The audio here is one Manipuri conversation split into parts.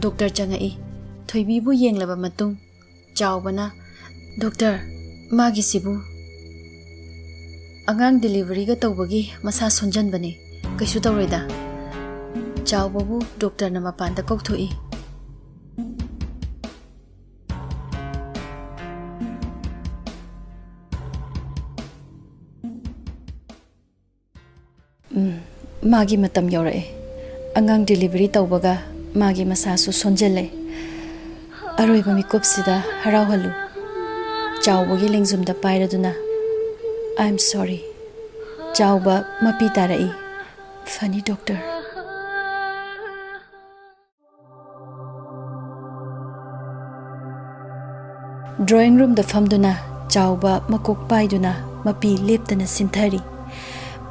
doctor changai thoibi bu yenglaba matung chawbana doctor magi sibu angang delivery ga tawbagi masa sonjan bane kaisu tawreda chawbabu doctor na mapanda kokthoi magi matam yaurae angang delivery tawbaga magi masa su sonjele aroiba mikopsida harauhalu chawbagi lengjumda pairaduna I'm sorry chawba mapi tarai funny doctor drawing room da famduna chawba makok paiduna mapi leptana sinthari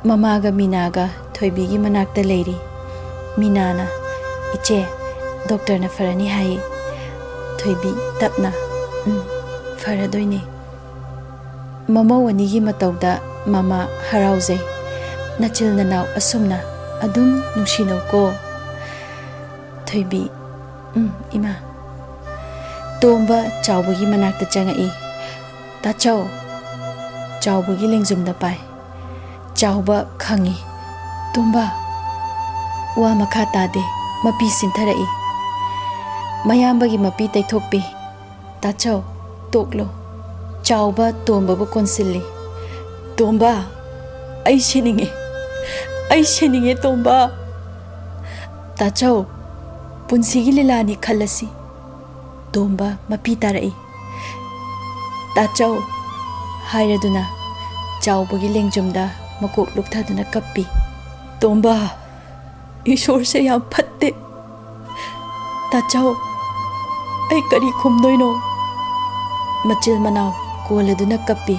mamaga minaga thoibigi manakta leiri minana iche doctor na farani hai thoibi tapna faradoine mama wanigi matawda mama harauze nachil nanaw asumna adum nungshinaw ko thoibi ima tomba chawbagi manakta changai tachaw chawbagi lengjumda pai chawba khangi tomba wa makha tade mapi sintharai mayambagi mapi taithokpi tachaw toklo chawba tomba bu konsilli tomba ai sheninge tomba tachaw punsigi lilani khalasi tomba mapi tarai tachaw hairaduna chawbagi lengjumda makok lukthaduna kappi tomba ishor se yam phatte tachaw ai kari khumdoino machil manaw koladuna kappi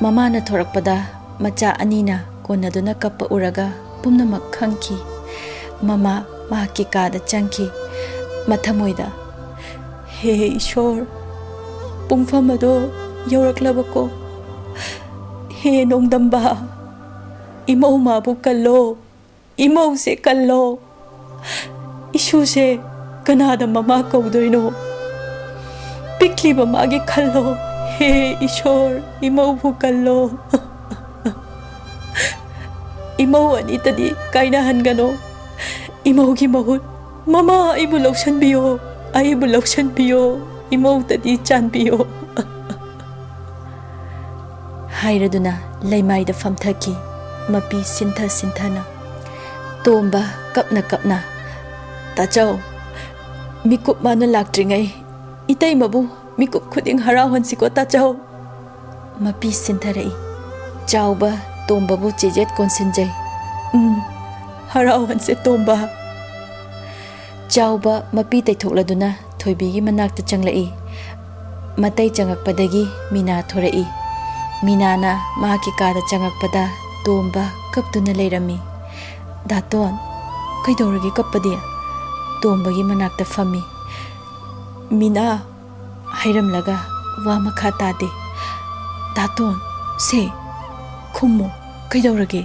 mamana thorakpada macha anina konaduna kappa uraga pumnamak khangki mama mahaki kada changki mathamoida he ishor pungfamado yoraklabako he nongdamba imau mabu kallo imau se kallo ishu se kanada mama kaudoino pikli ba magi kallo he ishor imau bu kallo imau anita di kaina hangano imau gi mahut mama ibu lotion biyo imau tadi chan biyo hairaduna laimai da famthaki mapi sinthana tomba kapna tachaw mikup manu laktringai itai mabu mikup khuding harawan siko tachaw mapi sintharai chawba tomba bu chejet konsinjai harawan se tomba chawba mapi taithokladuna thoibigi manakta changlai matai changakpadagi mina thorai minana mahaki kada changakpada tomba kaptuna leirami daton kaidoragi kappadi tombagi manakta fami mina hairamlaga wa makha tade daton se khummo kaidoragi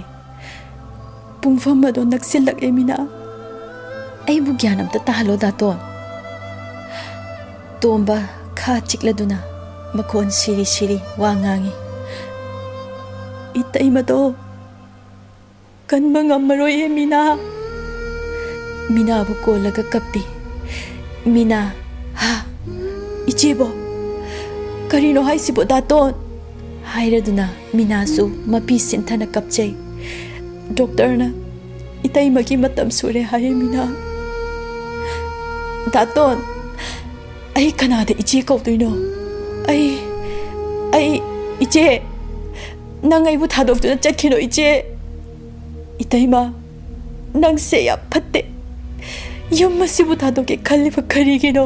pungfam ado naksilak emina ai bu gyanam ta tahalo daton tomba kha chikladuna makon siri wa ngangi itai mado kan mangamaroi mina bu kolaga kappi mina ha ichebo karino haisibo daton hairaduna mina su mapi sinthana kapchai doctor na itai magi matam sure hai mina daton ai kanada ichi kautuino ai iche nang ai bu thadok tu chakhino iche itaima nang se ya phatte yumma sibu thadoke khaliba karigino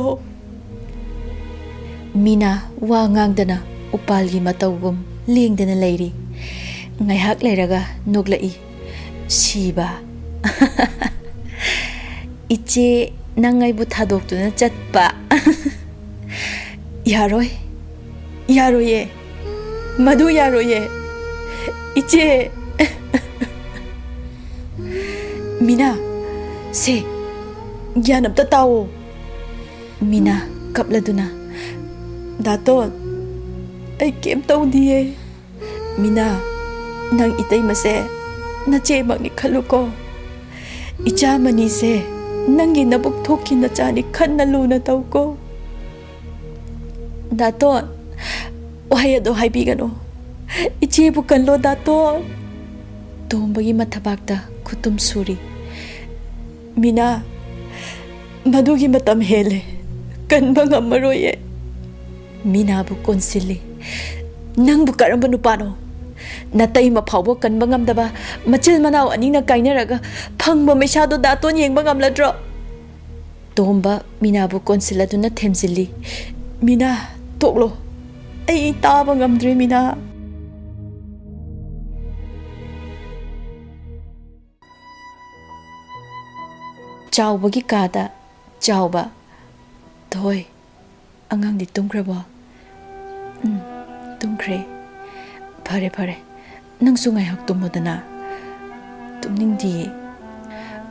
mina wa ngangdana upalgi matawgum lengdana leiri ngaihak leiraga noglai siba iche nang ai bu thadok tu chatpa yaroye madu yaroye iche mina se gyanam ta tawo Mina kapladuna. Daton, ay kem tawdiye. Mina, nang itay mase, na chebang ni kaluko. Icha mani se, nang ginabuktokin na chani kan na luna taw ko. Daton, wahaya do haibigano. Ichibu kanlo daton. Tombagi matabagda kutum suri. Mina, madugi matam hele. Kan bang amaroye. Mina bu konsili. Nang bukaram banupano. Natay mapawbo kan bangam daba. Machil manaw ani na kainaraga. Pang mamishado daton yeng bangam ladro. Tomba Mina bu konsila do na temzili. Mina, toklo. Ay tabang amdre Mina. Chawbagi kada, chawba. Toy, angang di tungkrabo. Tungkre. Pare pare, nang sungay hak tumodana. Tumning di.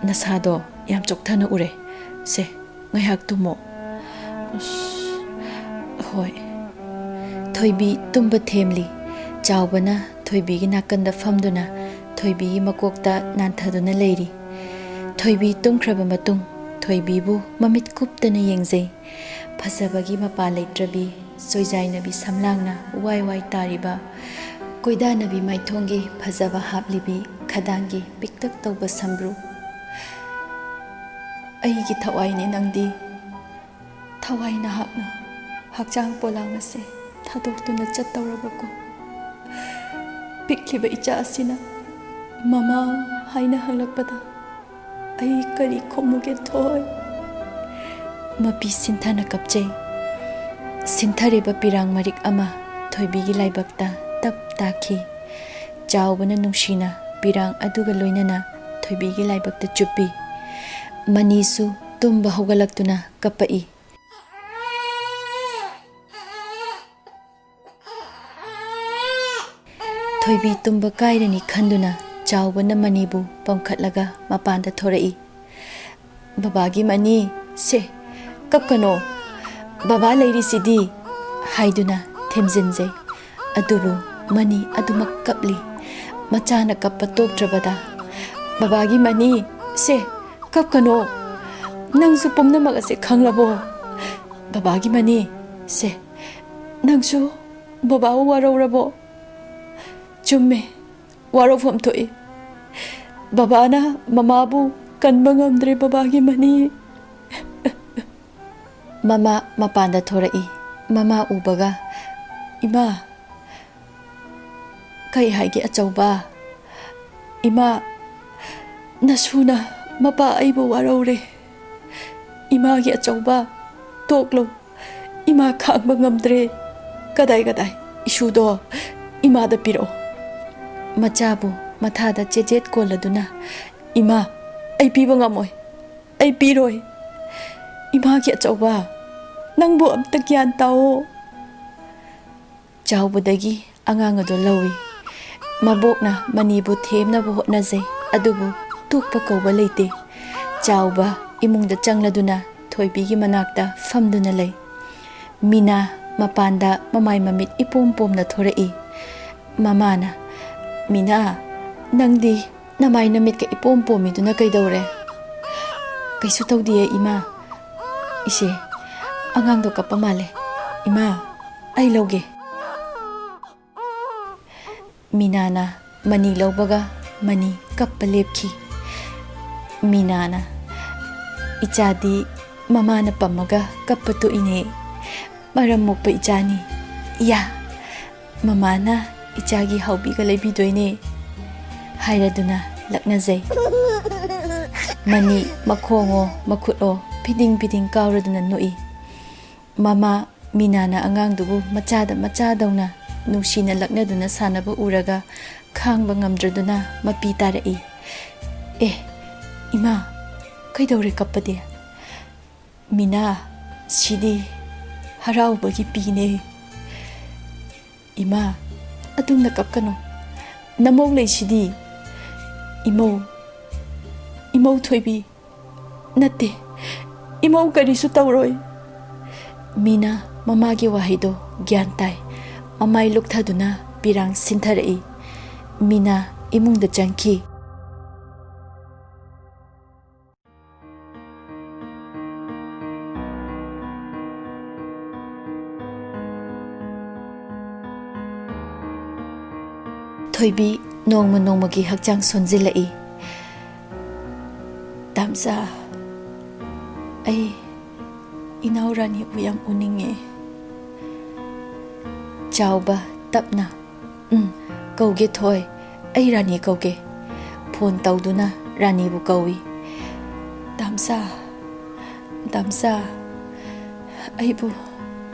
Nasado, yam choktana ure. Se, ngay hak tumo. Hoy. Toybi tumba themli. Chawba na, toybi gi nakanda famduna. Toybi gi makokta nanthaduna leiri. Toybi tumkraba matung. Toybibu mamit kuptana yengzay. Phasabagi mapa leitrabi. Soizai nabi samlangna wai wai tariba. Koida nabi maithongi phazaba haplibi. Khadangi piktak tawba sambru. Aigi thawai ni nangdi. Thawai na hapna. Hakjang polang ase. Thadoktuna chattawrabako. Pikliba icha asina. Mama haina halakpada. Ay kari komuge toy. Mapi sinthana kapjay. Sinthariba pirang marik ama thoibigi laibakta tap taki. Chawbana nungshina pirang aduga loinana thoibigi laibakta chupi. Manisu tumba hogalaktuna kapai. Thoibi tumba kairani khanduna chawbana manibu pamkhatlaga mapanda thorai. Babagi mani se kapkano. Baba leiri sidi haiduna themjinjay. Adubu mani adumak kapli. Machana kappa toktrabada. Babagi mani se kapkano. Nangsu pumnamak ase khanglabo. Babagi mani se nangsu babaw warawrabo. Chumme warofam toi. Babana mamabu kanbangamdre babagi mani. Mama mapanda thorai. Mama ubaga. Ima. Kai haigi achauba. Ima. Nasuna mapa aibu warawre. Ima gi achauba. Toklo. Ima khangba ngamdre. Kadai kadai. Isudo. Ima da piro. Machabu mathada chejet koladuna. Ima. Ai piba ngamoy. Ai piroi. Ima gi achauba. Nangbu amta gyan tao. Chawbadagi angang ado lawi. Mabokna manibu themna bu hotnazay. Adubu tukpa kauba leite. Chawba imungda changladuna thoibigi manakta famduna lay. Mina mapanda mamay mamit ipom-pom na thorai. Mamana, Mina, nangdi namay namit ka ipom-pomi duna kay dawre. Kaysu tawdiya ima. Ise, angang do ka pamale. Ima, ay lawge. Minana, mani lawbaga, mani kapalepki. Minana, ichadi, mamana pamaga kapatu ine. Maramok pa ichani. Iya, mamana, ichagi haubiga laybidoyne. Hayraduna, laknazay. Mani, makongo, makuto, piding-piding kauraduna nui. Mama, Minana angang dugu machadaw na. Nungsina laknaduna sanaba uraga. Khangba ngamdraduna mapitarai. Ima, kaydawre kapade. Mina, sidi, haraubagi pine. Ima, adung nakapkano. Namaw lay sidi. Imaw thoibi. Nate, imaw karisu tawroy. Mina mamagi wahido gyan tai. Mamai lukthaduna pirang sinthara'i. Mina imungda changki. Thoibi nongma nongmagi hakchang sonjilai. Damsa ai inaurani uyam uninge. Chauba tapna kauge thoi ai rani kauge. Phone tauduna rani bu kawi. Damsa ai bu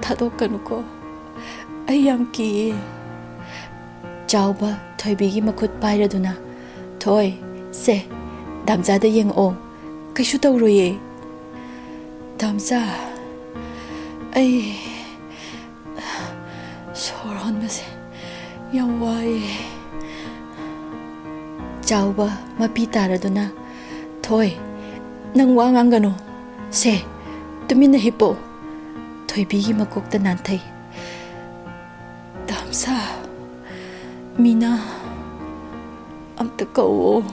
thadokkanuko. Ai yam ki. Chauba thoibigi makhut pairaduna thoi se damsa da yeng o kaishu tauroye. Damsa ai soron base yam wai. Chauba mapi taraduna thoi nang wa ngangano se tumina hipo. Thoibigi makokta nanthai. Damsa Mina amta kau.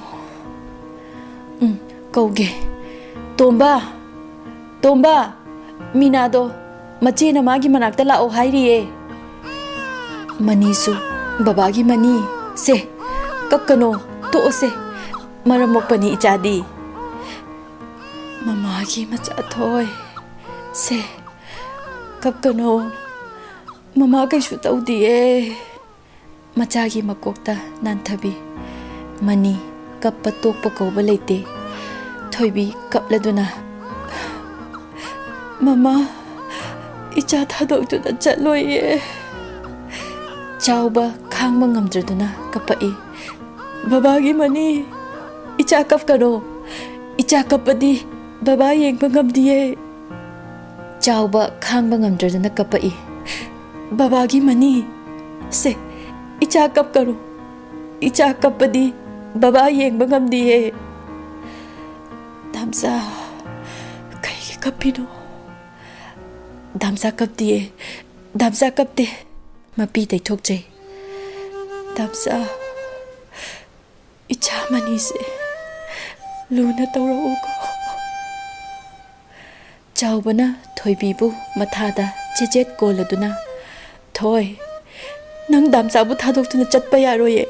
Kauge. Tomba Mina do mache na magi manakta lao hairiye. Manisu babagi mani se kapkano to se maramok pani ichadi. Mamagi macha thoi se kapkano mama kaishu taudiye. Machagi makokta nanthabi mani kappa tokpa kauba leite. Thoibi kapladuna mama icha thadokduna chatloye. Chauba khangba ngamdraduna kapai. Babagi mani icha kapkano. Icha kapadi baba yengba ngamdiye. Chauba khangba ngamdraduna kapai. Babagi mani se icha kap karo. Icha kapadi baba yengba ngamdiye. Damsa kaigi kapino. Damsa kapdiye. Damsa kapde. Mapi tay thokjay. Damsa icha mani se luna taurao ko. Chaubana thoibibu mathada chejet koladuna thoi nang damsa bu thadokuna chatpa yaroye.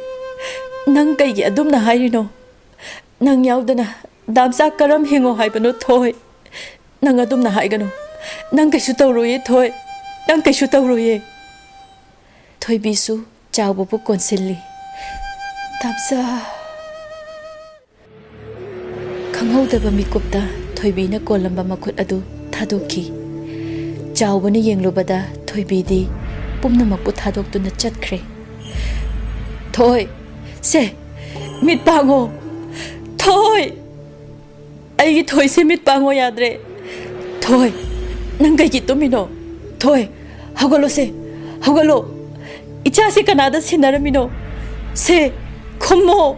Nang kaigi adumna hairino. Nang yaudana damsa karam hingo haibano thoi. Nang adumna haigano. Nang kaishu tauroye thoi. Nang kaishu tauroye. Thoi bisu chaubu bu konsilli. Damsa khanghawdaba mikupta thoibina kolamba makhut adu thadokhi. Chaubana yenglobada thoibidi pumnamakpu thadokduna chatkre. Thoi se mit pango. Thoi aigi thoi se mit pango yadre. Thoi nang kaigi tumino. Thoi hagalo se hagalo. Icha se kanada sinaramino. Se khommo.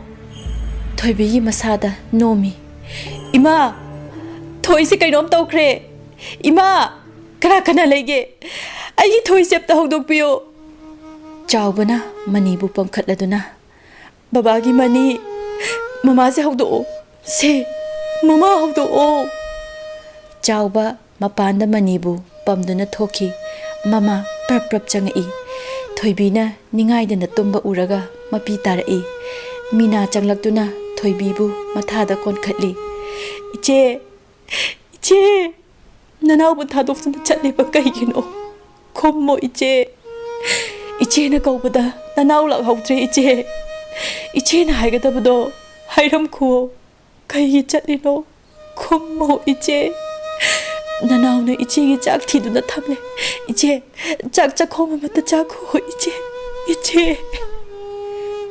Thoibigi masada nomi. Ima thoi se kainom tawkre. Ima kara kana lege. Ai thoi septa hogdok piyo. Chaubana mani bu pamkhatladuna. Babagi mani mama se hogdo. Se mama hogdo. Chauba mapanda mani bu pamduna thoki. Mama prap changai. Thoibina ningaidana tumba uraga mapi tarai. Mina changlaktuna thoibibu mathada konkhatli. Iche nanau bu thadokduna chatliba kaigino. Khommo iche na kaubada nanau lak hautre iche na haigadabado hairam khuo kaigi chatlino. Khommo iche nanau na iche gi chak thiduna thamle. Iche chak khoma mata chak kho iche.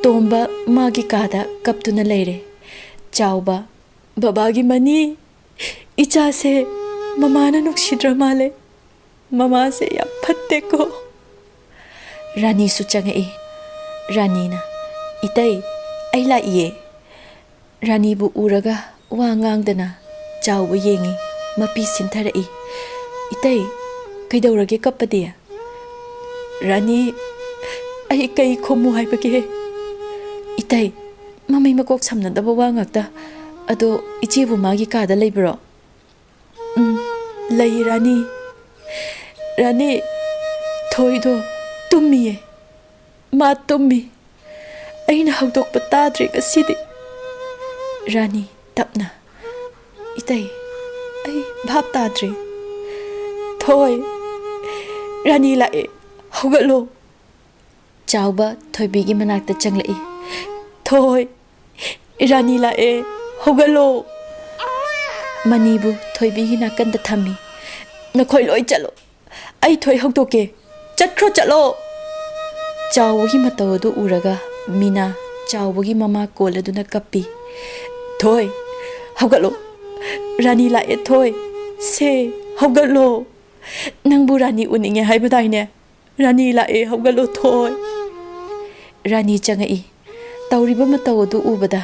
Tomba magi kada kaptuna leire. Chauba babagi mani icha se mama na nuksidra male. Mama se ya phatte ko. Rani su changai. Rani na itai ai la iye. Rani bu uraga wa ngang dana chauba yengi mapi sintharai. Itai ꯀꯩꯗꯧꯔꯒꯦ ꯀꯞꯄꯗꯤ ꯔꯥꯅꯤ ꯑꯩ ꯀꯩ ꯈꯨꯝꯃꯨ ꯍꯥꯏꯕꯒꯦ ꯏꯇꯩ ꯃꯃꯩ ꯃꯀꯣꯛ ꯁꯝꯅꯗꯕ ꯋꯥ ꯉꯥꯛꯇ ꯑꯗꯣ ꯏꯆꯦꯕꯨ ꯃꯥꯒꯤ ꯀꯥꯗ ꯂꯩꯕ꯭ꯔꯣ ꯂꯩ ꯔꯥꯅꯤ ꯔꯥꯅꯤ ꯊꯣꯏꯗꯣ ꯇꯨꯝꯃꯤꯌꯦ ꯃꯥ ꯇꯨꯝꯃꯤ ꯑꯩꯅ ꯍꯧꯗꯣꯛꯄ ꯇꯥꯗ꯭ꯔꯦ ꯉꯁꯤꯗꯤ ꯔꯥꯅꯤ ꯇꯞꯅ 이따이 ꯑꯩ ꯚꯥꯞ ꯇꯥꯗ꯭ꯔꯦ ꯊꯣꯏ ꯔꯥꯅꯤ ꯂꯥꯛꯑꯦ ꯍꯧꯒꯠꯂꯣ ꯆꯥꯎꯕ ꯊꯣꯏꯕꯤꯒꯤ ꯃꯅꯥꯛꯇ ꯆꯪꯂꯛꯏ ꯊꯣꯏ ꯔꯥꯅꯤ ꯂꯥꯛꯑꯦ ꯍꯧꯒꯠꯂꯣ ꯃꯅꯤꯕꯨ ꯊꯣꯏꯕꯤꯒꯤ ꯅꯥꯀꯟꯗ ꯊꯝꯃꯤ ꯅꯈꯣꯏ ꯂꯣꯏ ꯆꯠꯂꯣ ꯑꯩ ꯊꯣꯏ ꯍꯧꯗꯣꯛꯀꯦ ꯆꯠꯈ꯭ꯔꯣ ꯆꯠꯂꯣ ꯆꯥꯎꯕꯒꯤ ꯃꯇꯧ ꯑꯗꯨ ꯎꯔꯒ ꯃꯤꯅꯥ ꯆꯥꯎꯕꯒꯤ ꯃꯃꯥ ꯀꯣꯜꯂꯗꯨꯅ ꯀꯞꯄꯤ ꯊꯣꯏ ꯍꯧꯒꯠꯂꯣ ꯔꯥꯅꯤ ꯂꯥꯛꯑꯦ ꯊꯣꯏ ꯁꯦ ꯍꯧꯒꯠꯂꯣ ꯅꯪꯕꯨ ꯔꯥꯅꯤ ꯎꯅꯤꯡꯉꯦ ꯍꯥꯏꯕꯗꯥꯏꯅꯦ ꯔꯥꯅꯤ ꯂꯥꯛꯑꯦ ꯍꯧꯒꯠꯂꯣ ꯊꯣꯏ ꯔꯥꯅꯤ ꯆꯪꯉꯛꯏ ꯇꯧꯔꯤꯕ ꯃꯇꯧ ꯑꯗꯨ ꯎꯕꯗ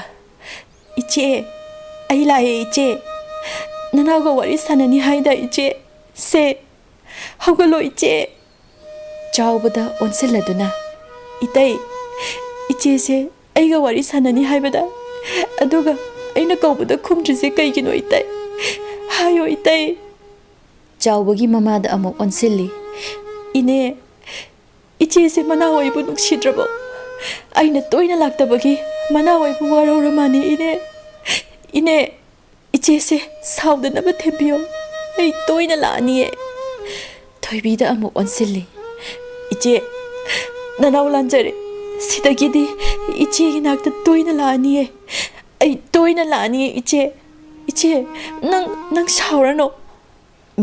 이제 ꯑꯩ ꯂꯥꯛꯑꯦ 이제 ꯅꯅꯥꯎꯒ ꯋꯥꯔꯤ ꯁꯥꯟꯅꯅꯤ ꯍꯥꯏꯗ 이제 ꯁꯦ ꯍꯧꯒꯠꯂꯣ 이제 ꯆꯥꯎꯕꯗ ꯑꯣꯟꯁꯤꯜꯂꯗꯨꯅ 이따이 이제ꯁꯦ ꯑꯩꯒ ꯋꯥꯔꯤ ꯁꯥꯟꯅꯅꯤ ꯍꯥꯏꯕꯗ ꯑꯗꯨꯒ ꯑꯩꯅ ꯀꯧꯕꯗ ꯈꯨꯝꯗ꯭ꯔꯤꯁꯦ ꯀꯩꯒꯤꯅꯣ 이따이 하요 이따이 ꯆꯥꯎꯕꯒꯤ ꯃꯃꯥꯗ ꯑꯃꯨꯛ ꯑꯣꯟꯁꯤꯜꯂꯤ 이네 이제ꯁꯦ ꯃꯅꯥꯎꯑꯣꯏꯕꯨ ꯅꯨꯡꯁꯤꯗ꯭ꯔꯕꯣ ꯑꯩꯅ ꯇꯣꯏꯅ ꯂꯥꯛꯇꯕꯒꯤ ꯃꯅꯥꯎꯑꯣꯏꯕꯨ ꯋꯥꯔꯧꯔꯃꯥꯅꯤ 이네 이제ꯁꯦ ꯁꯥꯎꯗꯅꯕ ꯊꯦꯝꯕꯤꯌꯣ ꯑꯩ ꯇꯣꯏꯅ ꯂꯥꯛꯑꯅꯤꯌꯦ ꯊꯣꯏꯕꯤꯗ ꯑꯃꯨꯛ ꯑꯣꯟꯁꯤꯜꯂꯤ 이제 ꯅꯅꯥꯎ ꯂꯥꯟꯖꯔꯦ ꯁꯤꯗꯒꯤꯗꯤ 이제ꯒꯤ ꯅꯥꯛꯇ ꯇꯣꯏꯅ ꯂꯥꯛꯑꯅꯤꯌꯦ ꯑꯩ ꯇꯣꯏꯅ ꯂꯥꯛꯑꯅꯤꯌꯦ 이제 ꯅꯪ ꯁꯥꯎꯔꯅꯣ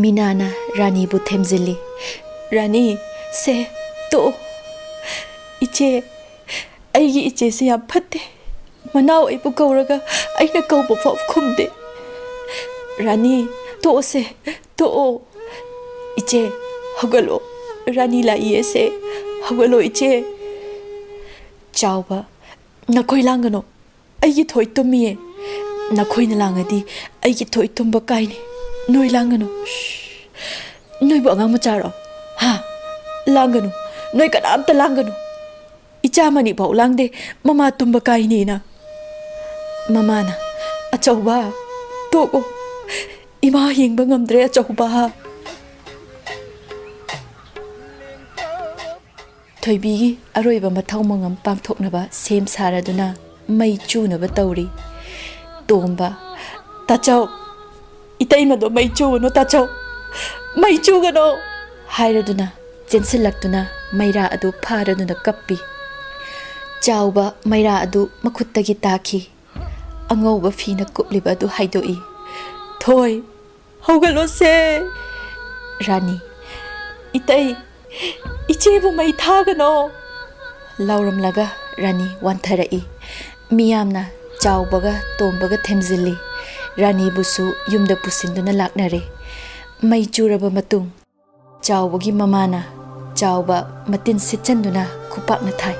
ꯃꯤꯅꯥꯅ ꯔꯥꯅꯤꯕꯨ ꯊꯦꯝꯖꯤꯜꯂꯤ ꯔꯥꯅꯤ ꯁꯦ ꯇꯣꯛꯑꯣ 이제 ꯑꯩꯒꯤ 이제ꯁꯦ ꯌꯥꯝ ꯐꯠꯇꯦ ꯃꯅꯥꯎ ꯑꯩꯕꯨ ꯀꯧꯔꯒ ꯑꯩꯅ ꯀꯧꯕ ꯐꯥꯎ ꯈꯨꯝꯗꯦ ꯔꯥꯅꯤ ꯇꯣꯛꯑꯣꯁꯦ ꯇꯣꯛꯑꯣ 이제 ꯍꯧꯒꯠꯂꯣ ꯔꯥꯅꯤ ꯂꯥꯛꯏꯌꯦꯁꯦ ꯍꯧꯒꯠꯂꯣ 이제 ꯆꯥꯎꯕ ꯅꯈꯣꯏ ꯂꯥꯡꯒꯅꯣ ꯑꯩꯒꯤ ꯊꯣꯏ ꯇꯨꯝꯃꯤꯌꯦ ꯅꯈꯣꯏꯅ ꯂꯥꯡꯉꯗꯤ ꯑꯩꯒꯤ ꯊꯣꯏ ꯇꯨꯝꯕ ꯀꯥꯏꯅꯤ ꯅꯣꯏ ꯂꯥꯡꯒꯅꯨ ꯅꯣꯏꯕꯨ ꯑꯉꯥꯡ ꯃꯆꯥꯔꯣ ꯍꯥ ꯂꯥꯡꯒꯅꯨ ꯅꯣꯏ ꯀꯅꯥꯝꯇ ꯂꯥꯡꯒꯅꯨ ꯏꯆꯥꯃꯅꯤ ꯐꯥꯎ ꯂꯥꯡꯗꯦ ꯃꯃꯥ ꯇꯨꯝꯕ ꯀꯥꯏꯅꯤꯅ ꯃꯃꯥꯅ ꯑꯆꯧꯕ ꯇꯣꯛꯑꯣ ꯏꯃꯥ ꯌꯦꯡꯕ ꯉꯝꯗ꯭ꯔꯦ ꯑꯆꯧꯕ ꯊꯣꯏꯕꯤꯒꯤ ꯑꯔꯣꯏꯕ ꯃꯊꯧ ꯃꯉꯝ ꯄꯥꯡꯊꯣꯛꯅꯕ ꯁꯦꯝ ꯁꯥꯔꯗꯨꯅ ꯃꯩ ꯆꯨꯅꯕ ꯇꯧꯔꯤ ꯇꯣꯝꯕ ꯇꯥꯆꯧ 이따이마도 ꯃꯩ ꯆꯨꯒꯅꯣ ꯇꯥꯆꯧ ꯃꯩ ꯆꯨꯒꯅꯣ ꯍꯥꯏꯔꯗꯨꯅ ꯆꯦꯟꯁꯤꯜꯂꯛꯇꯨꯅ ꯃꯩꯔꯥ ꯑꯗꯨ ꯐꯥꯔꯗꯨꯅ ꯀꯞꯄꯤ ꯆꯥꯎꯕ ꯃꯩꯔꯥ ꯑꯗꯨ ꯃꯈꯨꯠꯇꯒꯤ ꯇꯥꯈꯤ ꯑꯉꯧꯕ ꯐꯤꯅ ꯀꯨꯞꯂꯤꯕ ꯑꯗꯨ ꯍꯥꯏꯗꯣꯛꯏ ꯊꯣꯏ ꯍꯧꯒꯠꯂꯣꯁꯦ ꯔꯥꯅꯤ 이따이 이제ꯕꯨ ꯃꯩ ꯊꯥꯒꯅꯣ ꯂꯥꯎꯔꯝꯂꯒ ꯔꯥꯅꯤ ꯋꯥꯟꯊꯔꯛꯏ ꯃꯤꯌꯥꯝꯅ ꯆꯥꯎꯕꯒ ꯇꯣꯝꯕꯒ ꯊꯦꯝꯖꯤꯜꯂꯤ ꯔꯥꯅꯤꯕꯨꯁꯨ ꯌꯨꯝꯗ ꯄꯨꯁꯤꯟꯗꯨꯅ ꯂꯥꯛꯅꯔꯦ ꯃꯩ ꯆꯨꯔꯕ ꯃꯇꯨꯡ ꯆꯥꯎꯕꯒꯤ ꯃꯃꯥꯅ ꯆꯥꯎꯕ ꯃꯇꯤꯟ ꯁꯤꯠꯆꯟꯗꯨꯅ ꯈꯨꯄꯥꯛꯅ ꯊꯥꯏ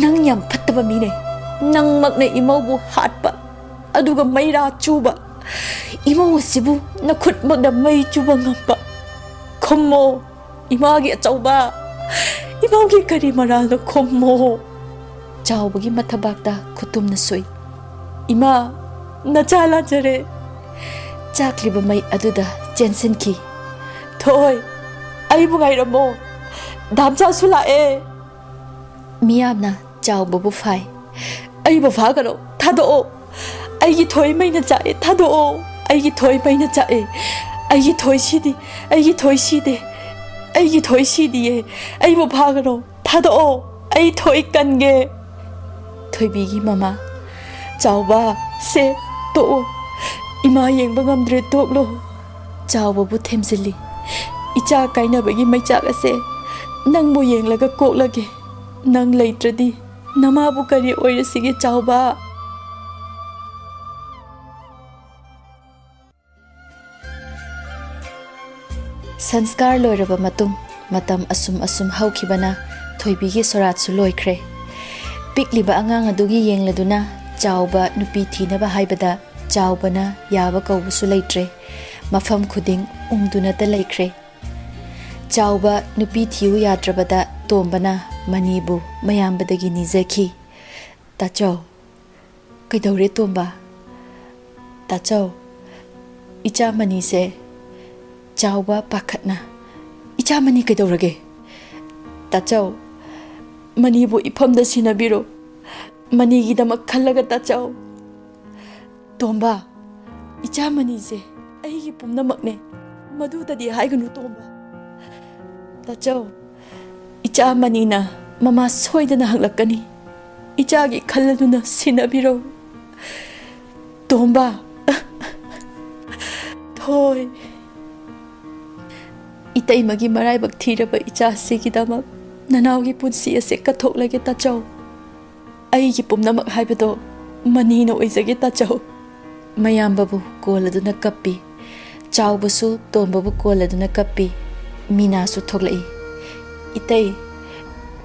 ꯅꯪ ꯌꯥꯝ ꯐꯠꯇꯕ ꯃꯤꯅꯦ ꯅꯪꯃꯛꯅ ꯏꯃꯧꯕꯨ ꯍꯥꯠꯄ ꯑꯗꯨꯒ ꯃꯩꯔꯥ ꯆꯨꯕ ꯏꯃꯧ ꯑꯁꯤꯕꯨ ꯅꯈꯨꯠꯃꯛꯅ ꯃꯩ ꯆꯨꯕ ꯉꯝꯕ ꯈꯨꯝꯃꯣ 이마기 ꯑꯆꯧꯕ 이마기 ꯀꯔꯤ ꯃꯔꯥꯜꯅꯣ ꯈꯨꯝꯃꯣ ꯆꯥꯎꯕꯒꯤ ꯃꯊꯕꯥꯛꯇ ꯈꯨꯇꯨꯝꯅ ꯁꯨꯏ 이마 ꯅꯆꯥ ꯂꯥꯟꯖꯔꯦ ꯆꯥꯛꯂꯤꯕ ꯃꯩ ꯑꯗꯨꯗ ꯆꯦꯟꯁꯤꯟꯈꯤ ꯊꯣꯏ ꯑꯩꯕꯨ ꯉꯥꯏꯔꯝꯃꯣ ꯗꯥꯝꯆꯥꯁꯨ ꯂꯥꯛꯑꯦ ꯃꯤꯌꯥꯝꯅ ꯆꯥꯎꯕꯕꯨ ꯐꯥꯏ ꯑꯩꯕꯨ ꯐꯥꯒꯅꯣ ꯊꯥꯗꯣꯛꯑꯣ ꯑꯩꯒꯤ ꯊꯣꯏ ꯃꯩꯅ ꯆꯥꯛꯑꯦ ꯊꯥꯗꯣꯛꯑꯣ ꯑꯩꯒꯤ ꯊꯣꯏ ꯃꯩꯅ ꯆꯥꯛꯑꯦ ꯑꯩꯒꯤ ꯊꯣꯏ ꯁꯤꯗꯤ ꯑꯩꯒꯤ ꯊꯣꯏ ꯁꯤꯗꯦ ꯑꯩꯒꯤ ꯊꯣꯏ ꯁꯤꯗꯤꯌꯦ ꯑꯩꯕꯨ ꯐꯥꯒꯅꯣ ꯊꯥꯗꯣꯛꯑꯣ ꯑꯩ ꯊꯣꯏ ꯀꯟꯒꯦ ꯊꯣꯏꯕꯤꯒꯤ ꯃꯃꯥ ꯆꯥꯎꯕ ꯁꯦ ꯇꯣꯛꯑꯣ ꯏꯃꯥ ꯌꯦꯡꯕ ꯉꯝꯗ꯭ꯔꯦ ꯇꯣꯛꯂꯣ ꯆꯥꯎꯕꯕꯨ ꯊꯦꯝꯖꯤꯜꯂꯤ ꯏꯆꯥ ꯀꯥꯏꯅꯕꯒꯤ ꯃꯩꯆꯥꯛ ꯑꯁꯦ ꯅꯪꯕꯨ ꯌꯦꯡꯂꯒ ꯀꯣꯛꯂꯒꯦ ꯅꯪ ꯂꯩꯇ꯭ꯔꯗꯤ ꯅꯃꯥꯕꯨ ꯀꯔꯤ ꯑꯣꯏꯔꯁꯤꯒꯦ ꯆꯥꯎꯕ ꯁꯪꯁꯀꯥꯔ ꯂꯣꯏꯔꯕ ꯃꯇꯨꯡ ꯃꯇꯝ ꯑꯁꯨꯝ ꯍꯧꯈꯤꯕꯅ ꯊꯣꯏꯕꯤꯒꯤ ꯁꯣꯔꯥꯠꯁꯨ ꯂꯣꯏꯈ꯭ꯔꯦ ꯄꯤꯛꯂꯤꯕ ꯑꯉꯥꯡ ꯑꯗꯨꯒꯤ ꯌꯦꯡꯂꯗꯨꯅ ꯆꯥꯎꯕ ꯅꯨꯄꯤ ꯊꯤꯅꯕ ꯍꯥꯏꯕꯗ ꯆꯥꯎꯕꯅ ꯌꯥꯕ ꯀꯧꯕꯁꯨ ꯂꯩꯇ꯭ꯔꯦ ꯃꯐꯝ ꯈꯨꯗꯤꯡ ꯎꯪꯗꯨꯅꯇ ꯂꯩꯈ꯭ꯔꯦ ꯆꯥꯎꯕ ꯅꯨꯄꯤ ꯊꯤꯌꯨ ꯌꯥꯗ꯭ꯔꯕꯗ ꯇꯣꯝꯕꯅ ꯃꯅꯤꯕꯨ ꯃꯌꯥꯝꯕꯗꯒꯤ ꯅꯤꯖꯈꯤ꯫ ꯇꯥꯆꯧ, ꯀꯩꯗꯧꯔꯦ ꯇꯣꯝꯕ? ꯇꯥꯆꯧ, ꯏꯆꯥ ꯃꯅꯤꯁꯦ꯫ ꯆꯥꯎꯕ ꯄꯥꯈꯠꯅ, ꯏꯆꯥ ꯃꯅꯤ ꯀꯩꯗꯧꯔꯒꯦ? ꯇꯥꯆꯧ, ꯃꯅꯤꯕꯨ ꯏꯐꯝꯗ ꯁꯤꯟꯅꯕꯤꯔꯣ, ꯃꯅꯤꯒꯤꯗꯃꯛ ꯈꯜꯂꯒ ꯇꯥꯆꯧ꯫ ꯇꯣꯝꯕ, ꯏꯆꯥ ꯃꯅꯤꯁꯦ ꯑꯩꯒꯤ ꯄꯨꯝꯅꯃꯛꯅꯦ, ꯃꯗꯨꯗꯗꯤ ꯍꯥꯏꯒꯅꯨ ꯇꯣꯝꯕ꯫ ꯇꯥꯆꯧ, ꯏꯆꯥ ꯃꯅꯤꯅ ꯃꯃꯥ ꯁꯣꯏꯗꯅ ꯍꯪꯂꯛꯀꯅꯤ, ꯏꯆꯥꯒꯤ ꯈꯜꯂꯗꯨꯅ ꯁꯤꯟꯅꯕꯤꯔꯣ꯫ ꯇꯣꯝꯕ, ꯊꯣꯏ, ꯏꯇꯩꯃꯒꯤ ꯃꯔꯥꯏꯕꯛ ꯊꯤꯔꯕ ꯏꯆꯥꯁꯤꯒꯤꯗꯃꯛ ꯅꯅꯥꯎꯒꯤ ꯄꯨꯟꯁꯤ ꯑꯁꯦ ꯀꯠꯊꯣꯛꯂꯒꯦ ꯇꯥꯆꯧ꯫ ꯑꯩꯒꯤ ꯄꯨꯝꯅꯃꯛ ꯍꯥꯏꯕꯗꯣ ꯃꯅꯤꯅ ꯑꯣꯏꯖꯒꯦ ꯇꯥꯆꯧ꯫ ꯃꯌꯥꯝꯕꯕꯨ ꯀꯣꯜꯂꯗꯨꯅ ꯀꯞꯄꯤ, ꯆꯥꯎꯕꯁꯨ ꯇꯣꯝꯕꯕꯨ ꯀꯣꯜꯂꯗꯨꯅ ꯀꯞꯄꯤ꯫ ꯃꯤꯅꯥꯁꯨ ꯊꯣꯛꯂꯛꯏ꯫ ꯏꯇꯩ,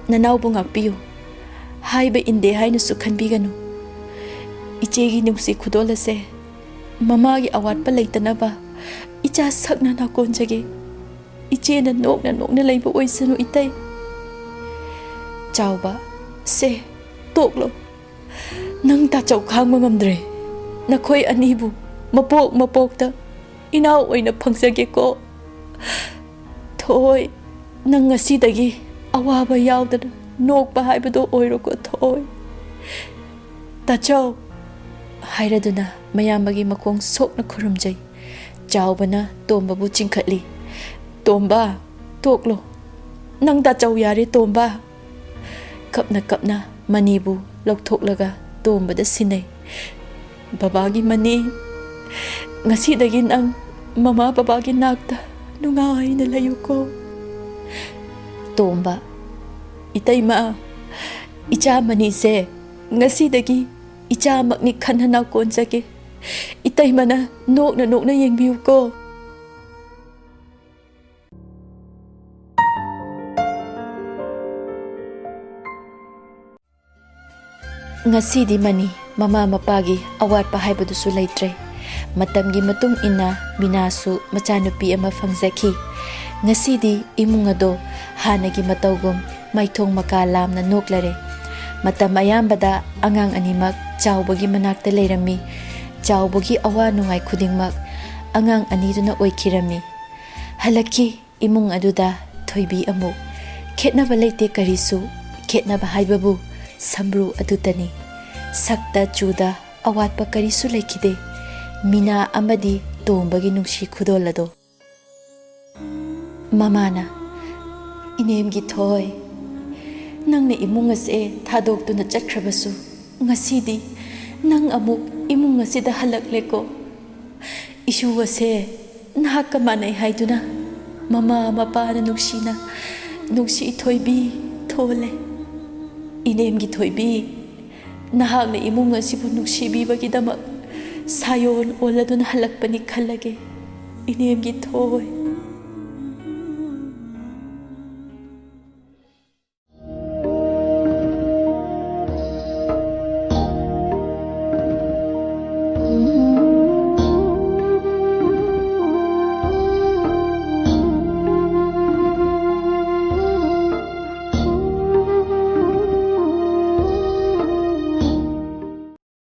ꯅꯅꯥꯎꯕꯨ ꯉꯥꯛꯄꯤꯌꯨ, ꯍꯥꯏꯕ ꯏꯟꯗꯦ ꯍꯥꯏꯅꯁꯨ ꯈꯟꯕꯤꯒꯅꯨ꯫ ꯏꯆꯦꯒꯤ ꯅꯨꯡꯁꯤ ꯈꯨꯗꯣꯜ ꯑꯁꯦ ꯃꯃꯥꯒꯤ ꯑꯋꯥꯠꯄ ꯂꯩꯇꯅꯕ ꯏꯆꯥ ꯁꯛꯅ ꯅꯥꯀꯣꯟꯖꯒꯦ, ꯏꯆꯦꯅ ꯅꯣꯛꯅ ꯅꯣꯛꯅ ꯂꯩꯕ ꯑꯣꯏꯁꯅꯨ ꯏꯇꯩ꯫ ꯆꯥꯎꯕ, ꯁꯦ ꯇꯣꯛꯂꯣ, ꯅꯪ ꯇꯥꯆꯧ ꯈꯥꯡꯕ ꯉꯝꯗ꯭ꯔꯦ, ꯅꯈꯣꯏ ꯑꯅꯤꯕꯨ ꯃꯄꯣꯛ ꯃꯄꯣꯛꯇ ꯏꯅꯥꯎ ꯑꯣꯏꯅ ꯐꯪꯖꯒꯦꯀꯣ꯫ ꯊꯣꯏ, ꯅꯪ ꯉꯁꯤꯗꯒꯤ ꯑꯋꯥꯕ ꯌꯥꯎꯗꯅ ꯅꯣꯛꯄ ꯍꯥꯏꯕꯗꯣ ꯑꯣꯏꯔꯣꯀꯣ ꯊꯣꯏ꯫ ꯇꯥꯆꯧ ꯍꯥꯏꯔꯗꯨꯅ ꯃꯌꯥꯝꯕꯒꯤ ꯃꯈꯣꯡ ꯁꯣꯛꯅ ꯈꯨꯔꯨꯝꯖꯩ꯫ ꯆꯥꯎꯕꯅ ꯇꯣꯝꯕꯕꯨ ꯆꯤꯡꯈꯠꯂꯤ꯫ ꯇꯣꯝꯕ, ꯇꯣꯛꯂꯣ, ꯅꯪ ꯇꯥꯆꯧ ꯌꯥꯔꯦ ꯇꯣꯝꯕ꯫ ꯀꯞꯅ ꯀꯞꯅ ꯃꯅꯤꯕꯨ ꯂꯧꯊꯣꯛꯂꯒ ꯇꯣꯝꯕꯗ ꯁꯤꯟꯅꯩ꯫ ꯕꯕꯥꯒꯤ ꯃꯅꯤ, ꯉꯁꯤꯗꯒꯤ ꯅꯪ ꯃꯃꯥ ꯕꯕꯥꯒꯤ ꯅꯥꯛꯇ ꯅꯨꯡꯉꯥꯏꯅ ꯂꯩꯌꯨꯀꯣ꯫ ꯇꯣꯝꯕ, ꯏꯇꯩꯃ, ꯏꯆꯥ ꯃꯅꯤꯁꯦ ꯉꯁꯤꯗꯒꯤ ꯏꯆꯥꯃꯛꯅꯤ ꯈꯟꯅ ꯅꯥꯀꯣꯟꯖꯒꯦ, ꯏꯇꯩꯃꯅ ꯅꯣꯛꯅ ꯅꯣꯛꯅ ꯌꯦꯡꯕꯤꯌꯨꯀꯣ꯫ ꯉꯁꯤꯗꯤ ꯃꯅꯤ ꯃꯃꯥ ꯃꯄꯥꯒꯤ ꯑꯋꯥꯠꯄ ꯍꯥꯏꯕꯗꯨꯁꯨ ꯂꯩꯇ꯭ꯔꯦ꯫ ꯃꯇꯝꯒꯤ ꯃꯇꯨꯡ ꯏꯟꯅ ꯃꯤꯅꯥꯁꯨ ꯃꯆꯥꯅꯨꯄꯤ ꯑꯃ ꯐꯪꯖꯈꯤ꯫ ꯉꯁꯤꯗꯤ ꯏꯃꯨꯡ ꯑꯗꯣ ꯍꯥꯟꯅꯒꯤ ꯃꯇꯧꯒꯨꯝ ꯃꯩꯊꯣꯡ ꯃꯀꯥ ꯂꯥꯝꯅ ꯅꯣꯛꯂꯔꯦ꯫ ꯃꯇꯝ ꯑꯌꯥꯝꯕꯗ ꯑꯉꯥꯡ ꯑꯅꯤꯃꯛ ꯆꯥꯎꯕꯒꯤ ꯃꯅꯥꯛꯇ ꯂꯩꯔꯝꯃꯤ꯫ ꯆꯥꯎꯕꯒꯤ ꯑꯋꯥ ꯅꯨꯡꯉꯥꯏ ꯈꯨꯗꯤꯡꯃꯛ ꯑꯉꯥꯡ ꯑꯅꯤꯗꯨꯅ ꯑꯣꯏꯈꯤꯔꯝꯃꯤ꯫ ꯍꯜꯂꯛꯈꯤ ꯏꯃꯨꯡ ꯑꯗꯨꯗ ꯊꯣꯏꯕꯤ ꯑꯃꯨꯛ꯫ ꯈꯦꯠꯅꯕ ꯂꯩꯇꯦ ꯀꯔꯤꯁꯨ, ꯈꯦꯠꯅꯕ ꯍꯥꯏꯕꯕꯨ ꯁꯝꯕ꯭ꯔꯨ ꯑꯗꯨꯇꯅꯤ꯫ ꯁꯛꯇ ꯆꯨꯗ ꯑꯋꯥꯠꯄ ꯀꯔꯤꯁꯨ ꯂꯩꯈꯤꯗꯦ, ꯃꯤꯅꯥ ꯑꯃꯗꯤ ꯇꯣꯝꯕꯒꯤ ꯅꯨꯡꯁꯤ ꯈꯨꯗꯣꯜ ꯑꯗꯣ꯫ ꯃꯃꯥꯅ, ꯏꯅꯦꯝꯒꯤ ꯊꯣꯏ, ꯅꯪꯅ ꯏꯃꯨꯡ ꯑꯁꯦ ꯊꯥꯗꯣꯛꯇꯨꯅ ꯆꯠꯈ꯭ꯔꯕꯁꯨ ꯉꯁꯤꯗꯤ ꯅꯪ ꯑꯃꯨꯛ ꯏꯃꯨꯡ ꯑꯁꯤꯗ ꯍꯜꯂꯛꯂꯦꯀꯣ꯫ ꯏꯁꯨ ꯑꯁꯦ ꯅꯍꯥꯛꯀ ꯃꯥꯟꯅꯩ ꯍꯥꯏꯗꯨꯅ ꯃꯃꯥ ꯃꯄꯥꯅ ꯅꯨꯡꯁꯤꯅ ꯅꯨꯡꯁꯤ ꯊꯣꯏꯕꯤ ꯊꯣꯜꯂꯦ꯫ ꯏꯅꯦꯝꯒꯤ ꯊꯣꯏꯕꯤ, ꯅꯍꯥꯛꯅ ꯏꯃꯨꯡ ꯑꯁꯤꯕꯨ ꯅꯨꯡꯁꯤꯕꯤꯕꯒꯤꯗꯃꯛ ꯁꯥꯏꯌꯣꯟ ꯑꯣꯜꯂꯗꯨꯅ ꯍꯜꯂꯛꯄꯅꯤ ꯈꯜꯂꯒꯦ, ꯏꯅꯦꯝꯒꯤ ꯊꯣꯏ꯫